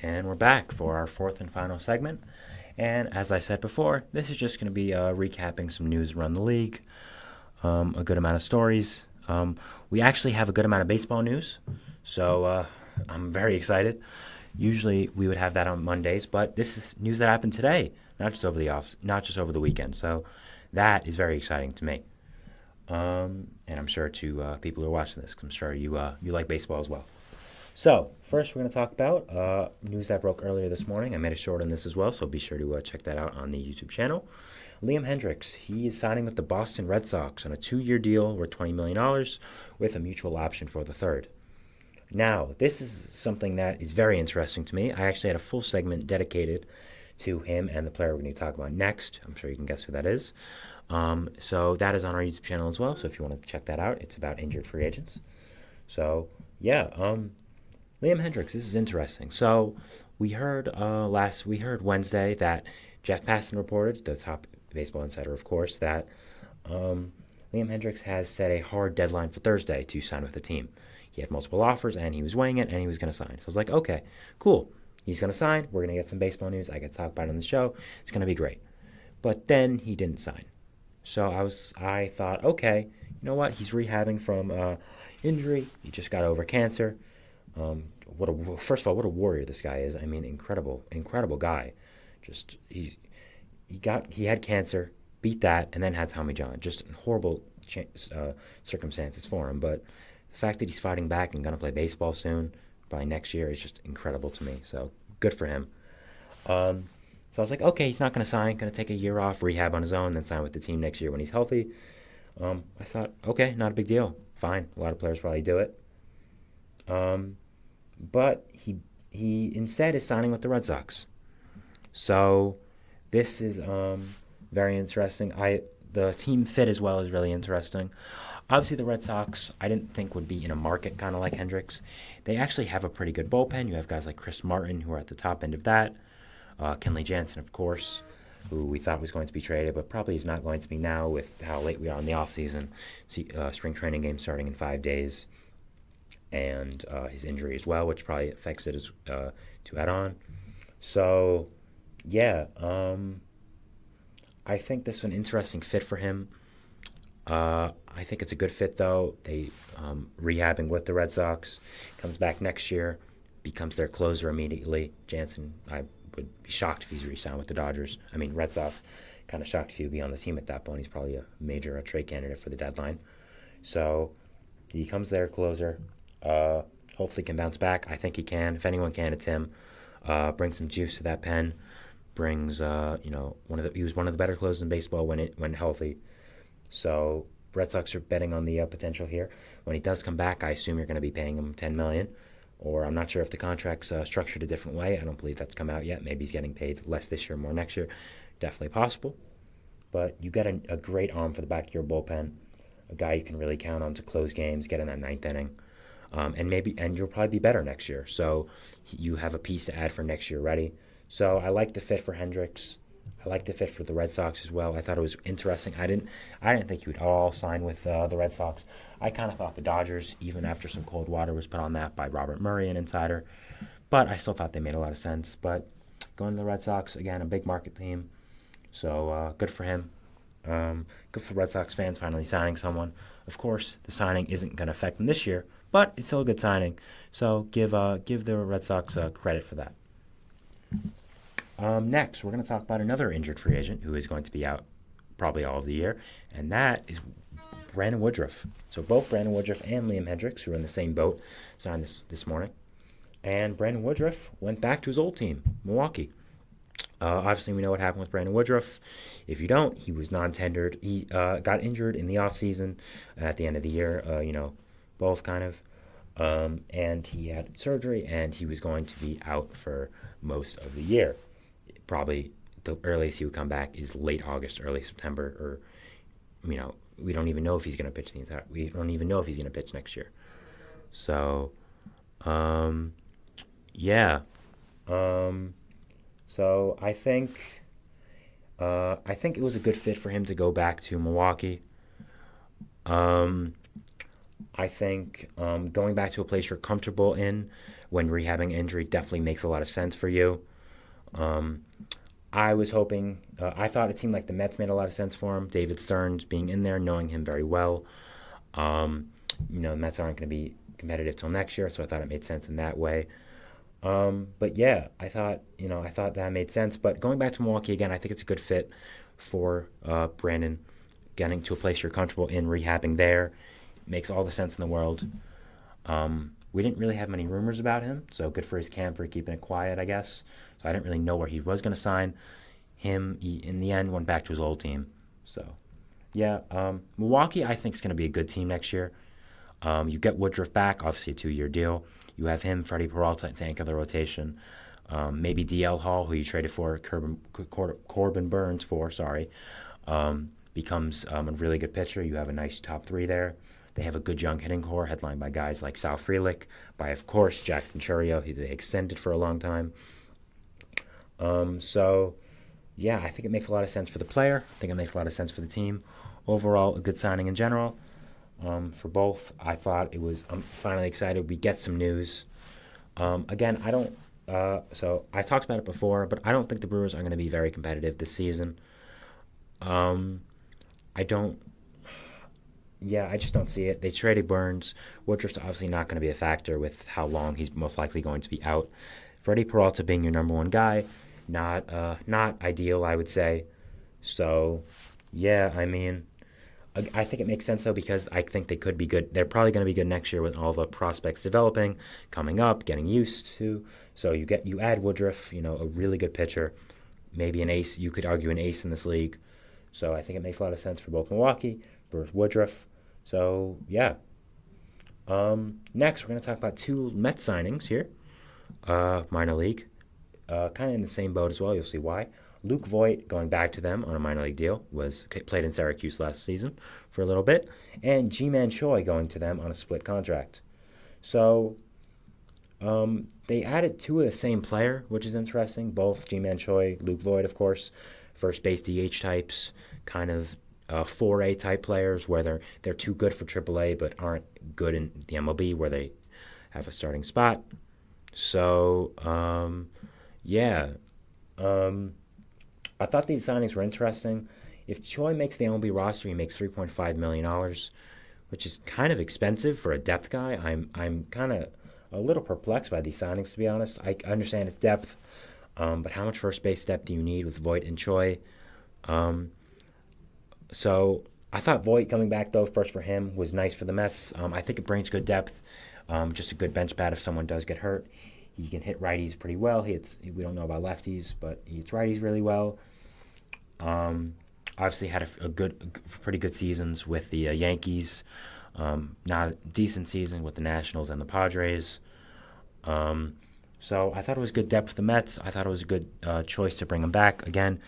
And we're back for our fourth and final segment. And as I said before, this is just going to be recapping some news around the league, a good amount of stories. We actually have a good amount of baseball news, so I'm very excited. Usually we would have that on Mondays, but this is news that happened today, not just over the weekend. So that is very exciting to me, and I'm sure to people who are watching this, 'cause I'm sure you like baseball as well. So, first we're going to talk about news that broke earlier this morning. I made a short on this as well, so be sure to check that out on the YouTube channel. Liam Hendriks, he is signing with the Boston Red Sox on a 2-year deal worth $20 million with a mutual option for the third. Now, this is something that is very interesting to me. I actually had a full segment dedicated to him and the player we're going to talk about next. I'm sure you can guess who that is. So that is on our YouTube channel as well, so if you want to check that out, it's about injured free agents. So, yeah, Liam Hendriks, this is interesting. So we heard Wednesday that Jeff Passan reported, the top baseball insider, of course, that Liam Hendriks has set a hard deadline for Thursday to sign with the team. He had multiple offers, and he was weighing it, and he was going to sign. So I was like, okay, cool. He's going to sign. We're going to get some baseball news. I get to talk about it on the show. It's going to be great. But then he didn't sign. So I thought, okay, you know what? He's rehabbing from injury. He just got over cancer. First of all, what a warrior this guy is. I mean, incredible guy. Just he had cancer, beat that, and then had Tommy John. Just horrible circumstances for him. But the fact that he's fighting back and going to play baseball soon, by next year, is just incredible to me. So good for him. So I was like, okay, he's not going to sign. Going to take a year off, rehab on his own, then sign with the team next year when he's healthy. I thought, okay, not a big deal. Fine. A lot of players probably do it. But he instead is signing with the Red Sox. So this is very interesting. The team fit as well is really interesting. Obviously, the Red Sox, I didn't think would be in a market kind of like Hendricks. They actually have a pretty good bullpen. You have guys like Chris Martin, who are at the top end of that. Kenley Jansen, of course, who we thought was going to be traded, but probably is not going to be now with how late we are in the offseason. Spring training game starting in 5 days. And his injury as well, which probably affects it to add on. So, yeah, I think this is an interesting fit for him. I think it's a good fit, though. They rehabbing with the Red Sox, comes back next year, becomes their closer immediately. Jansen, I would be shocked if he's re-signed with the Red Sox. Kind of shocked if he would be on the team at that point. He's probably a major trade candidate for the deadline. So he becomes their closer. Hopefully can bounce back. I think he can. If anyone can, it's him. Bring some juice to that pen. Brings, he was one of the better closers in baseball when healthy. So Red Sox are betting on the potential here. When he does come back, I assume you're going to be paying him $10 million. Or I'm not sure if the contract's structured a different way. I don't believe that's come out yet. Maybe he's getting paid less this year, more next year. Definitely possible. But you get a great arm for the back of your bullpen. A guy you can really count on to close games, get in that ninth inning. And you'll probably be better next year. So you have a piece to add for next year ready. So I like the fit for Hendricks. I like the fit for the Red Sox as well. I thought it was interesting. I didn't think he would all sign with the Red Sox. I kind of thought the Dodgers, even after some cold water was put on that by Robert Murray, an insider. But I still thought they made a lot of sense. But going to the Red Sox, again, a big market team. So good for him. Good for Red Sox fans finally signing someone. Of course, the signing isn't going to affect them this year, but it's still a good signing. So give the Red Sox credit for that. Next, we're going to talk about another injured free agent who is going to be out probably all of the year, and that is Brandon Woodruff. So both Brandon Woodruff and Liam Hendriks, who are in the same boat, signed this morning. And Brandon Woodruff went back to his old team, Milwaukee. Obviously, we know what happened with Brandon Woodruff. If you don't, he was non-tendered. He got injured in the offseason at the end of the year, both kind of. And he had surgery, and he was going to be out for most of the year. Probably the earliest he would come back is late August, early September, or, we don't even know if he's going to pitch we don't even know if he's going to pitch next year. So, yeah. So I think it was a good fit for him to go back to Milwaukee. I think going back to a place you're comfortable in when rehabbing injury definitely makes a lot of sense for you. I was hoping, I thought it seemed like the Mets made a lot of sense for him. David Stearns being in there, knowing him very well. The Mets aren't going to be competitive till next year, so I thought it made sense in that way. But yeah, I thought that made sense. But going back to Milwaukee again, I think it's a good fit for Brandon. Getting to a place you're comfortable in, rehabbing there, makes all the sense in the world. We didn't really have many rumors about him, so good for his camp for keeping it quiet, I guess. So I didn't really know where he was going to sign. He, in the end, went back to his old team. So, yeah, Milwaukee, I think, is going to be a good team next year. You get Woodruff back, obviously a 2-year deal. You have him, Freddie Peralta, to anchor the rotation. Maybe DL Hall, who you traded for, Corbin Burns for, becomes a really good pitcher. You have a nice top 3 there. They have a good young hitting core, headlined by guys like Sal Frelick, by, of course, Jackson Chourio, who they extended for a long time. Yeah, I think it makes a lot of sense for the player. I think it makes a lot of sense for the team. Overall, a good signing in general for both. I'm finally excited we get some news. Again, so I talked about it before, but I don't think the Brewers are going to be very competitive this season. I just don't see it. They traded Burns. Woodruff's obviously not going to be a factor with how long he's most likely going to be out. Freddie Peralta being your number one guy, not ideal, I would say. So, yeah, I think it makes sense, though, because I think they could be good. They're probably going to be good next year with all the prospects developing, coming up, getting used to. So you add Woodruff, a really good pitcher, maybe an ace. You could argue an ace in this league. So I think it makes a lot of sense for both Milwaukee versus Woodruff. So, yeah. Next, we're going to talk about 2 Mets signings here, minor league. Kind of in the same boat as well. You'll see why. Luke Voit going back to them on a minor league deal, played in Syracuse last season for a little bit, and Ji-Man Choi going to them on a split contract. So they added 2 of the same player, which is interesting. Both Ji-Man Choi, Luke Voit, of course, first base DH types, kind of 4A type players where they're too good for AAA but aren't good in the MLB where they have a starting spot. So, I thought these signings were interesting. If Choi makes the MLB roster, he makes $3.5 million, which is kind of expensive for a depth guy. I'm kind of a little perplexed by these signings, to be honest. I understand it's depth, but how much first base depth do you need with Voit and Choi? So I thought Voit coming back, though, first for him was nice for the Mets. I think it brings good depth, just a good bench bat if someone does get hurt. He can hit righties pretty well. We don't know about lefties, but he hits righties really well. Obviously had pretty good seasons with the Yankees. Not a decent season with the Nationals and the Padres. So I thought it was good depth for the Mets. I thought it was a good choice to bring him back. Again,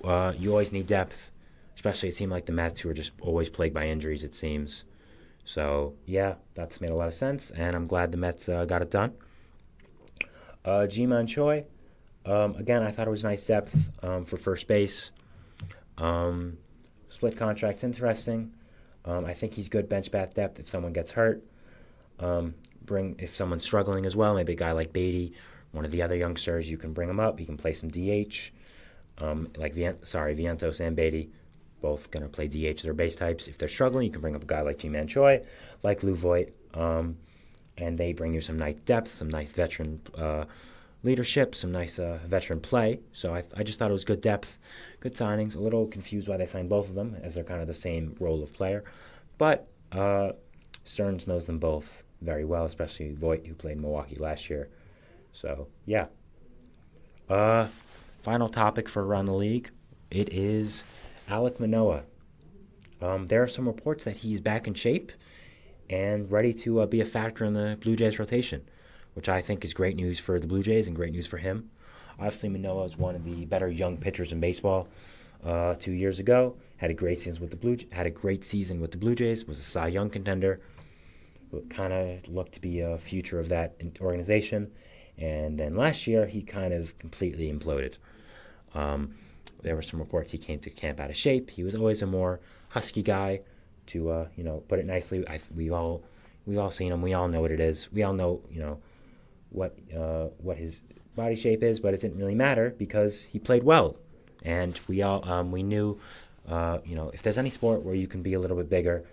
you always need depth, especially it seemed like the Mets, who are just always plagued by injuries, it seems. So, yeah, that's made a lot of sense, and I'm glad the Mets got it done. Ji-Man Choi, again, I thought it was nice depth for first base. Split contract's interesting. I think he's good bench bat depth if someone gets hurt. If someone's struggling as well, maybe a guy like Beatty, one of the other youngsters, you can bring him up. He can play some DH. Vientos and Beatty, both going to play DH. Their base types. If they're struggling, you can bring up a guy like Ji-Man Choi, like Lou Voit. And they bring you some nice depth, some nice veteran leadership, some nice veteran play. So I just thought it was good depth, good signings. A little confused why they signed both of them, as they're kind of the same role of player. But Stearns knows them both very well, especially Voit, who played in Milwaukee last year. So, yeah. Final topic for Around the League. It is Alek Manoah. There are some reports that he's back in shape and ready to be a factor in the Blue Jays rotation, which I think is great news for the Blue Jays and great news for him. Obviously, Manoah is one of the better young pitchers in baseball. 2 years ago, had a great season with the Blue Jays. Was a Cy Young contender. Kind of looked to be a future of that organization. And then last year, he kind of completely imploded. There were some reports he came to camp out of shape. He was always a more husky guy. To put it nicely, we've all seen him. We all know what it is. We all know what his body shape is, but it didn't really matter because he played well, and we knew, if there's any sport where you can be a little bit bigger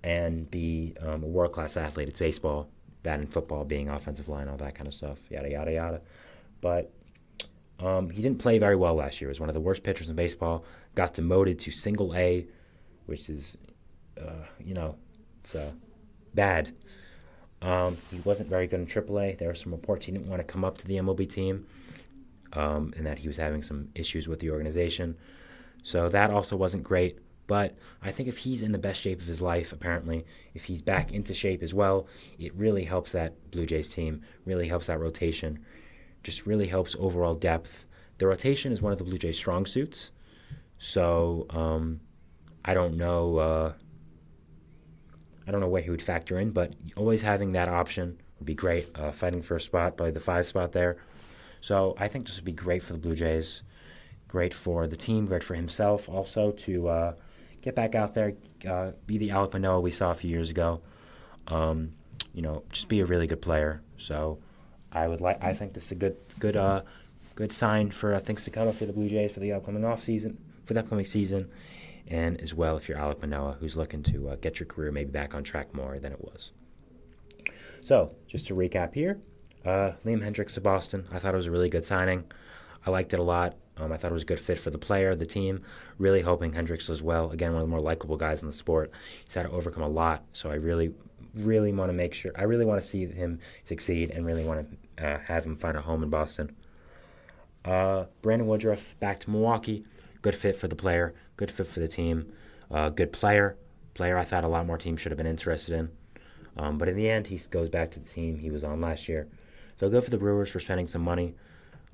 and be a world-class athlete, it's baseball. That and football being offensive line, all that kind of stuff, yada yada yada. But he didn't play very well last year. He was one of the worst pitchers in baseball. Got demoted to Single A, which is, it's bad. He wasn't very good in AAA. There were some reports he didn't want to come up to the MLB team, and that he was having some issues with the organization. So that also wasn't great. But I think if he's in the best shape of his life, apparently, if he's back into shape as well, it really helps that Blue Jays team, really helps that rotation, just really helps overall depth. The rotation is one of the Blue Jays' strong suits. So I don't know where he would factor in, but always having that option would be great. Fighting for a spot, probably the 5 spot there. So I think this would be great for the Blue Jays, great for the team, great for himself also to get back out there, be the Alek Manoah we saw a few years ago. Just be a really good player. So I think this is a good sign for things to come for the Blue Jays for the upcoming season, and as well if you're Alek Manoah, who's looking to get your career maybe back on track more than it was. So just to recap here, Liam Hendriks to Boston. I thought it was a really good signing. I liked it a lot. I thought it was a good fit for the player, the team. Really hoping Hendriks does well. Again, one of the more likable guys in the sport. He's had to overcome a lot, so I really, really want to make sure. I really want to see him succeed and really want to have him find a home in Boston. Brandon Woodruff back to Milwaukee. Good fit for the player. Good fit for the team. Good player. I thought a lot more teams should have been interested in. But in the end, he goes back to the team he was on last year. So good for the Brewers for spending some money.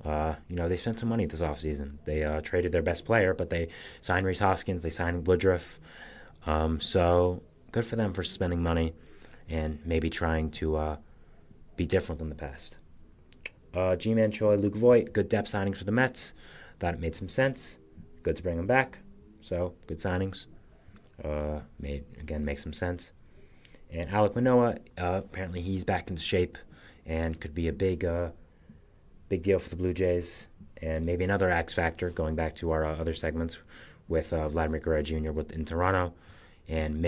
They spent some money this offseason. They traded their best player, but they signed Rhys Hoskins. They signed Woodruff. So good for them for spending money and maybe trying to be different than the past. G-Man Choi, Luke Voigt, good depth signings for the Mets. Thought it made some sense. Good to bring them back. So good signings. Make some sense. And Alek Manoah, apparently he's back into shape and could be a big deal for the Blue Jays, and maybe another X factor, going back to our other segments with Vladimir Guerrero Jr. in Toronto, and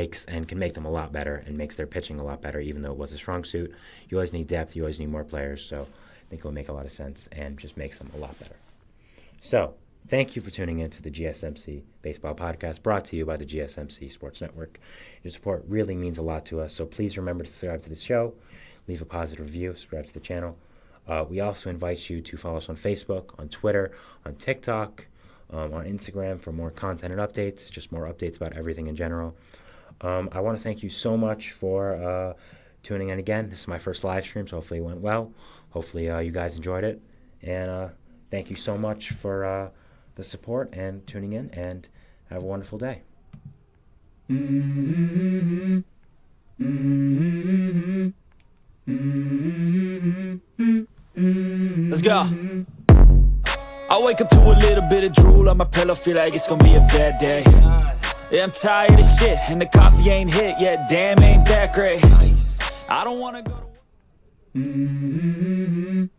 can make them a lot better and makes their pitching a lot better, even though it was a strong suit. You always need depth. You always need more players, so I think it will make a lot of sense and just makes them a lot better. So thank you for tuning in to the GSMC Baseball Podcast, brought to you by the GSMC Sports Network. Your support really means a lot to us, so please remember to subscribe to the show, leave a positive review, subscribe to the channel. We also invite you to follow us on Facebook, on Twitter, on TikTok, on Instagram for more content and updates, just more updates about everything in general. I want to thank you so much for tuning in again. This is my first live stream, so hopefully it went well. Hopefully you guys enjoyed it. And thank you so much for the support and tuning in, and have a wonderful day. Mm-hmm. Mm-hmm. Mm-hmm. Let's go. I wake up to a little bit of drool on my pillow, feel like it's gonna be a bad day. Yeah, I'm tired of shit, and the coffee ain't hit yet, damn ain't that great. I don't wanna go to